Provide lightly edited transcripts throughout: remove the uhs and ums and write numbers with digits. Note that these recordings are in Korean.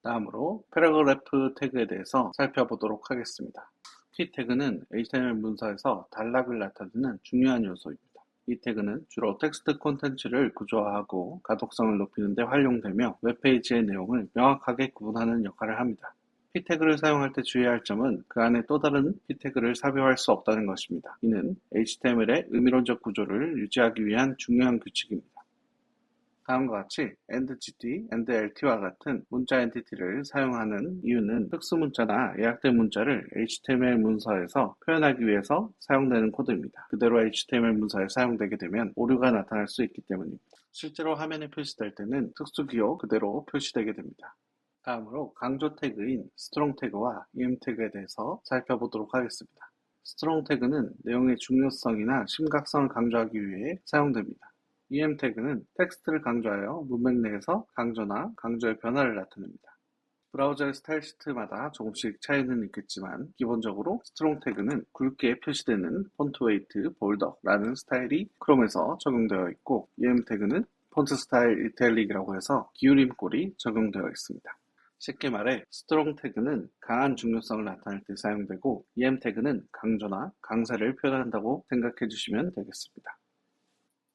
다음으로 패러그래프 태그에 대해서 살펴보도록 하겠습니다. 키 태그는 HTML 문서에서 단락을 나타내는 중요한 요소입니다. 이 태그는 주로 텍스트 콘텐츠를 구조화하고 가독성을 높이는 데 활용되며 웹페이지의 내용을 명확하게 구분하는 역할을 합니다. 키 태그를 사용할 때 주의할 점은 그 안에 또 다른 키 태그를 삽입할 수 없다는 것입니다. 이는 HTML의 의미론적 구조를 유지하기 위한 중요한 규칙입니다. 다음과 같이 endgt, endlt와 같은 문자 엔티티를 사용하는 이유는 특수문자나 예약된 문자를 HTML 문서에서 표현하기 위해서 사용되는 코드입니다. 그대로 HTML 문서에 사용되게 되면 오류가 나타날 수 있기 때문입니다. 실제로 화면에 표시될 때는 특수기호 그대로 표시되게 됩니다. 다음으로 강조 태그인 strong 태그와 em 태그에 대해서 살펴보도록 하겠습니다. strong 태그는 내용의 중요성이나 심각성을 강조하기 위해 사용됩니다. em 태그는 텍스트를 강조하여 문맥 내에서 강조나 강조의 변화를 나타냅니다. 브라우저의 스타일 시트마다 조금씩 차이는 있겠지만 기본적으로 strong 태그는 굵게 표시되는 폰트 웨이트 볼더라는 스타일이 크롬에서 적용되어 있고 em 태그는 폰트 스타일 이탈릭이라고 해서 기울임 꼴이 적용되어 있습니다. 쉽게 말해 strong 태그는 강한 중요성을 나타낼 때 사용되고 em 태그는 강조나 강세를 표현한다고 생각해 주시면 되겠습니다.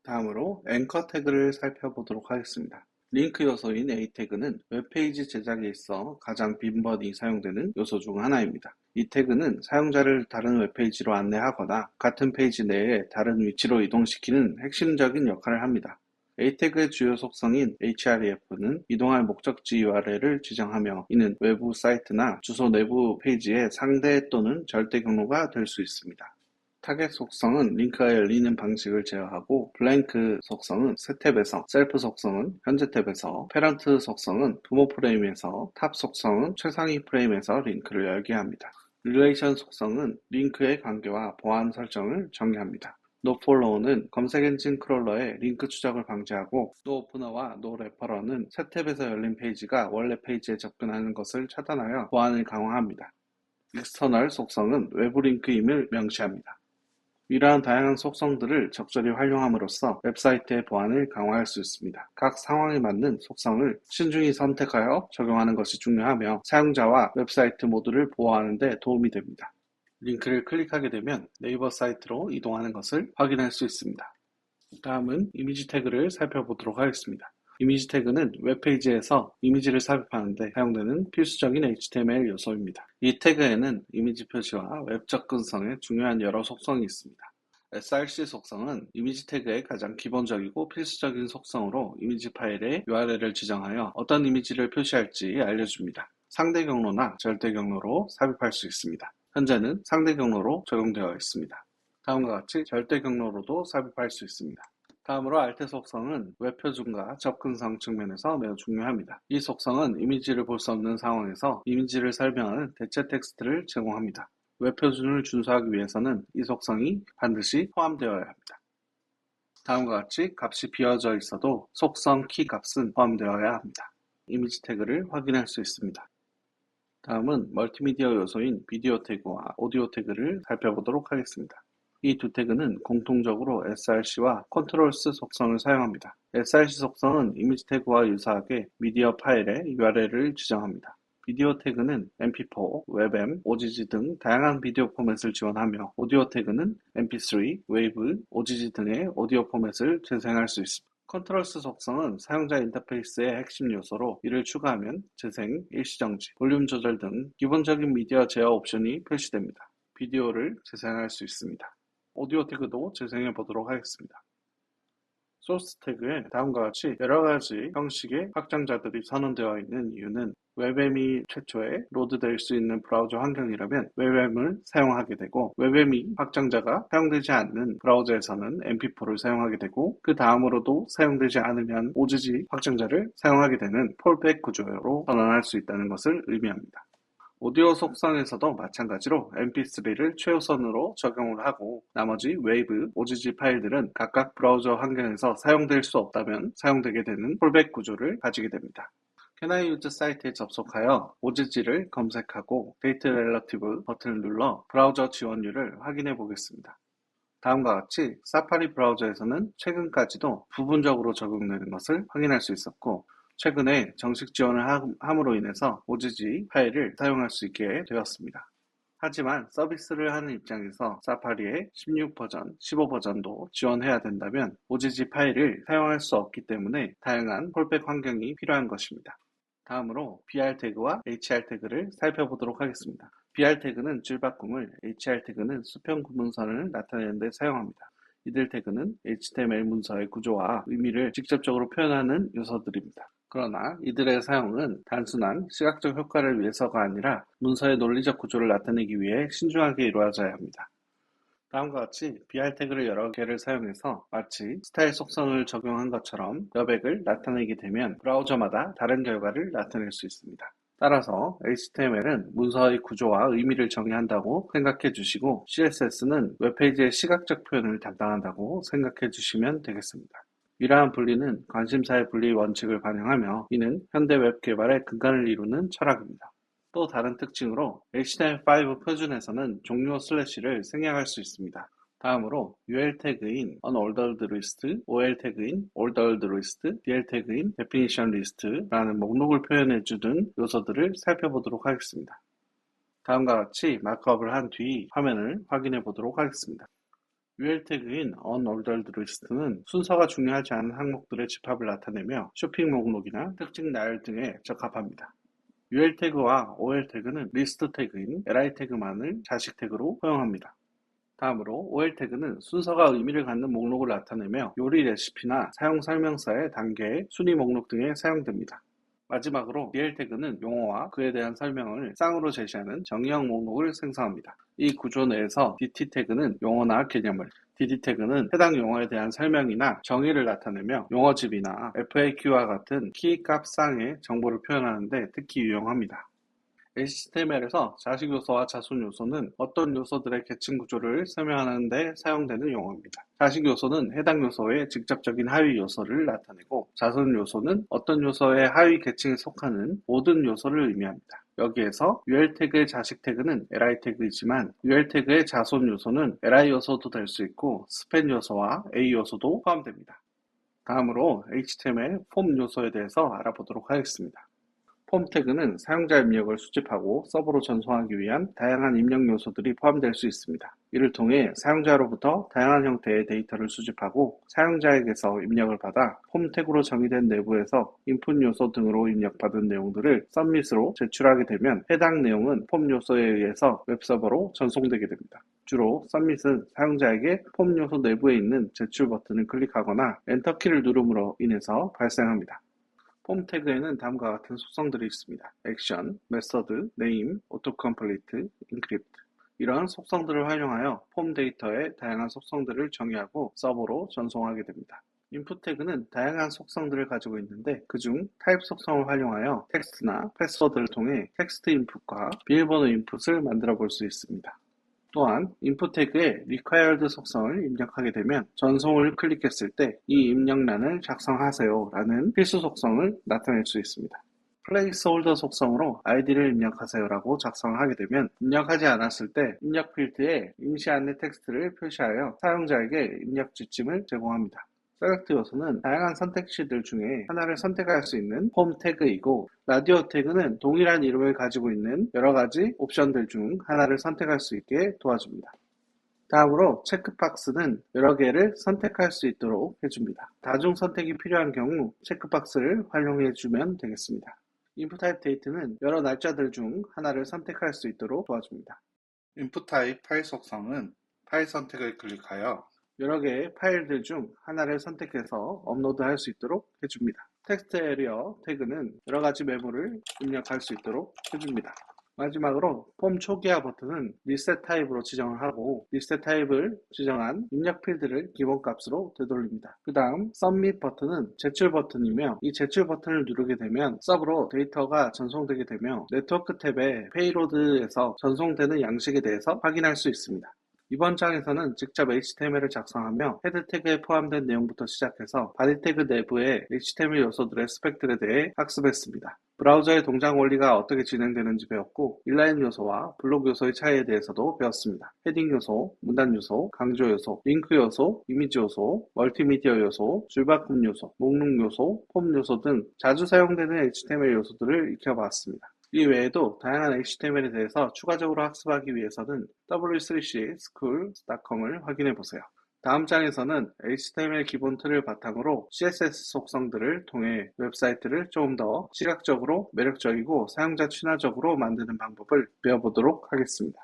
다음으로 앵커 태그를 살펴보도록 하겠습니다. 링크 요소인 A 태그는 웹페이지 제작에 있어 가장 빈번히 사용되는 요소 중 하나입니다. 이 태그는 사용자를 다른 웹페이지로 안내하거나 같은 페이지 내에 다른 위치로 이동시키는 핵심적인 역할을 합니다. A 태그의 주요 속성인 href는 이동할 목적지 URL을 지정하며 이는 외부 사이트나 주소 내부 페이지의 상대 또는 절대 경로가 될 수 있습니다. 타겟 속성은 링크가 열리는 방식을 제어하고 블랭크 속성은 새 탭에서, 셀프 속성은 현재 탭에서, 페런트 속성은 부모 프레임에서, 탑 속성은 최상위 프레임에서 링크를 열게 합니다. 릴레이션 속성은 링크의 관계와 보안 설정을 정의합니다. 노폴로우는 검색 엔진 크롤러의 링크 추적을 방지하고 노오프너와 노레퍼러는 새 탭에서 열린 페이지가 원래 페이지에 접근하는 것을 차단하여 보안을 강화합니다. 익스터널 속성은 외부 링크임을 명시합니다. 이러한 다양한 속성들을 적절히 활용함으로써 웹사이트의 보안을 강화할 수 있습니다. 각 상황에 맞는 속성을 신중히 선택하여 적용하는 것이 중요하며 사용자와 웹사이트 모두를 보호하는 데 도움이 됩니다. 링크를 클릭하게 되면 네이버 사이트로 이동하는 것을 확인할 수 있습니다. 다음은 이미지 태그를 살펴보도록 하겠습니다. 이미지 태그는 웹페이지에서 이미지를 삽입하는 데 사용되는 필수적인 HTML 요소입니다. 이 태그에는 이미지 표시와 웹 접근성에 중요한 여러 속성이 있습니다. src 속성은 이미지 태그의 가장 기본적이고 필수적인 속성으로 이미지 파일의 URL을 지정하여 어떤 이미지를 표시할지 알려줍니다. 상대 경로나 절대 경로로 삽입할 수 있습니다. 현재는 상대 경로로 적용되어 있습니다. 다음과 같이 절대 경로로도 삽입할 수 있습니다. 다음으로 alt 속성은 웹 표준과 접근성 측면에서 매우 중요합니다. 이 속성은 이미지를 볼 수 없는 상황에서 이미지를 설명하는 대체 텍스트를 제공합니다. 웹 표준을 준수하기 위해서는 이 속성이 반드시 포함되어야 합니다. 다음과 같이 값이 비어져 있어도 속성 키 값은 포함되어야 합니다. 이미지 태그를 확인할 수 있습니다. 다음은 멀티미디어 요소인 비디오 태그와 오디오 태그를 살펴보도록 하겠습니다. 이 두 태그는 공통적으로 src와 컨트롤스 속성을 사용합니다. src 속성은 이미지 태그와 유사하게 미디어 파일의 URL을 지정합니다. 비디오 태그는 mp4, webm, ogg 등 다양한 비디오 포맷을 지원하며 오디오 태그는 mp3, wave, ogg 등의 오디오 포맷을 재생할 수 있습니다. 컨트롤스 속성은 사용자 인터페이스의 핵심 요소로 이를 추가하면 재생, 일시정지, 볼륨 조절 등 기본적인 미디어 제어 옵션이 표시됩니다. 비디오를 재생할 수 있습니다. 오디오 태그도 재생해 보도록 하겠습니다. 소스 태그에 다음과 같이 여러 가지 형식의 확장자들이 선언되어 있는 이유는 웹엠이 최초에 로드될 수 있는 브라우저 환경이라면 웹엠을 사용하게 되고 웹엠이 확장자가 사용되지 않는 브라우저에서는 mp4를 사용하게 되고 그 다음으로도 사용되지 않으면 OGG 확장자를 사용하게 되는 폴백 구조로 선언할 수 있다는 것을 의미합니다. 오디오 속성에서도 마찬가지로 mp3를 최우선으로 적용을 하고 나머지 웨이브, ogg 파일들은 각각 브라우저 환경에서 사용될 수 없다면 사용되게 되는 폴백 구조를 가지게 됩니다. Can I use 사이트에 접속하여 ogg를 검색하고 Date Relative 버튼을 눌러 브라우저 지원율을 확인해 보겠습니다. 다음과 같이 사파리 브라우저에서는 최근까지도 부분적으로 적용되는 것을 확인할 수 있었고 최근에 정식 지원을 함으로 인해서 OGG 파일을 사용할 수 있게 되었습니다. 하지만 서비스를 하는 입장에서 사파리의 16 버전, 15 버전도 지원해야 된다면 OGG 파일을 사용할 수 없기 때문에 다양한 폴백 환경이 필요한 것입니다. 다음으로 BR 태그와 HR 태그를 살펴보도록 하겠습니다. BR 태그는 줄바꿈을, HR 태그는 수평 구문선을 나타내는 데 사용합니다. 이들 태그는 HTML 문서의 구조와 의미를 직접적으로 표현하는 요소들입니다. 그러나 이들의 사용은 단순한 시각적 효과를 위해서가 아니라 문서의 논리적 구조를 나타내기 위해 신중하게 이루어져야 합니다. 다음과 같이 BR 태그를 여러 개를 사용해서 마치 스타일 속성을 적용한 것처럼 여백을 나타내게 되면 브라우저마다 다른 결과를 나타낼 수 있습니다. 따라서 HTML은 문서의 구조와 의미를 정의한다고 생각해 주시고 CSS는 웹페이지의 시각적 표현을 담당한다고 생각해 주시면 되겠습니다. 이러한 분리는 관심사의 분리 원칙을 반영하며 이는 현대 웹 개발의 근간을 이루는 철학입니다. 또 다른 특징으로 HTML5 표준에서는 종료 슬래시를 생략할 수 있습니다. 다음으로 UL 태그인 Unordered List, OL 태그인 Ordered List, DL 태그인 Definition List라는 목록을 표현해주는 요소들을 살펴보도록 하겠습니다. 다음과 같이 마크업을 한 뒤 화면을 확인해 보도록 하겠습니다. UL 태그인 Unordered List는 순서가 중요하지 않은 항목들의 집합을 나타내며 쇼핑 목록이나 특징 나열 등에 적합합니다. UL 태그와 OL 태그는 리스트 태그인 li 태그만을 자식 태그로 허용합니다. 다음으로 OL 태그는 순서가 의미를 갖는 목록을 나타내며 요리 레시피나 사용 설명서의 단계, 순위 목록 등에 사용됩니다. 마지막으로 DL 태그는 용어와 그에 대한 설명을 쌍으로 제시하는 정의형 목록을 생성합니다. 이 구조 내에서 DT 태그는 용어나 개념을, DD 태그는 해당 용어에 대한 설명이나 정의를 나타내며 용어집이나 FAQ와 같은 키값 쌍의 정보를 표현하는 데 특히 유용합니다. HTML에서 자식 요소와 자손 요소는 어떤 요소들의 계층 구조를 설명하는 데 사용되는 용어입니다. 자식 요소는 해당 요소의 직접적인 하위 요소를 나타내고 자손 요소는 어떤 요소의 하위 계층에 속하는 모든 요소를 의미합니다. 여기에서 UL 태그의 자식 태그는 li 태그이지만 UL 태그의 자손 요소는 li 요소도 될 수 있고 스팬 요소와 a 요소도 포함됩니다. 다음으로 HTML 폼 요소에 대해서 알아보도록 하겠습니다. 폼 태그는 사용자 입력을 수집하고 서버로 전송하기 위한 다양한 입력 요소들이 포함될 수 있습니다. 이를 통해 사용자로부터 다양한 형태의 데이터를 수집하고 사용자에게서 입력을 받아 폼 태그로 정의된 내부에서 인풋 요소 등으로 입력받은 내용들을 서밋으로 제출하게 되면 해당 내용은 폼 요소에 의해서 웹서버로 전송되게 됩니다. 주로 서밋은 사용자에게 폼 요소 내부에 있는 제출 버튼을 클릭하거나 엔터키를 누름으로 인해서 발생합니다. 폼 태그에는 다음과 같은 속성들이 있습니다. 액션, 메서드, 네임, 오토컴플리트, 인크립트 이러한 속성들을 활용하여 폼 데이터의 다양한 속성들을 정의하고 서버로 전송하게 됩니다. 인풋 태그는 다양한 속성들을 가지고 있는데 그중 타입 속성을 활용하여 텍스트나 패스워드를 통해 텍스트 인풋과 비밀번호 인풋을 만들어 볼 수 있습니다. 또한 input 태그에 required 속성을 입력하게 되면 전송을 클릭했을 때 이 입력란을 작성하세요 라는 필수 속성을 나타낼 수 있습니다. placeholder 속성으로 id를 입력하세요 라고 작성을 하게 되면 입력하지 않았을 때 입력 필드에 임시 안내 텍스트를 표시하여 사용자에게 입력 지침을 제공합니다. 셀렉트 요소는 다양한 선택지들 중에 하나를 선택할 수 있는 폼 태그이고 라디오 태그는 동일한 이름을 가지고 있는 여러 가지 옵션들 중 하나를 선택할 수 있게 도와줍니다. 다음으로 체크박스는 여러 개를 선택할 수 있도록 해줍니다. 다중 선택이 필요한 경우 체크박스를 활용해주면 되겠습니다. input type date는 여러 날짜들 중 하나를 선택할 수 있도록 도와줍니다. input type 파일 속성은 파일 선택을 클릭하여 여러 개의 파일들 중 하나를 선택해서 업로드할 수 있도록 해줍니다. 텍스트 에리어 태그는 여러 가지 메모를 입력할 수 있도록 해줍니다. 마지막으로 폼 초기화 버튼은 리셋 타입으로 지정을 하고 리셋 타입을 지정한 입력 필드를 기본값으로 되돌립니다. 그 다음 서밋 버튼은 제출 버튼이며 이 제출 버튼을 누르게 되면 서버로 데이터가 전송되게 되며 네트워크 탭의 페이로드에서 전송되는 양식에 대해서 확인할 수 있습니다. 이번 장에서는 직접 HTML을 작성하며 헤드 태그에 포함된 내용부터 시작해서 바디 태그 내부의 HTML 요소들의 스펙들에 대해 학습했습니다. 브라우저의 동작 원리가 어떻게 진행되는지 배웠고, 인라인 요소와 블록 요소의 차이에 대해서도 배웠습니다. 헤딩 요소, 문단 요소, 강조 요소, 링크 요소, 이미지 요소, 멀티미디어 요소, 줄바꿈 요소, 목록 요소, 폼 요소 등 자주 사용되는 HTML 요소들을 익혀봤습니다. 이 외에도 다양한 HTML에 대해서 추가적으로 학습하기 위해서는 w3cschool.com을 확인해보세요. 다음 장에서는 HTML 기본 틀을 바탕으로 CSS 속성들을 통해 웹사이트를 조금 더 시각적으로 매력적이고 사용자 친화적으로 만드는 방법을 배워보도록 하겠습니다.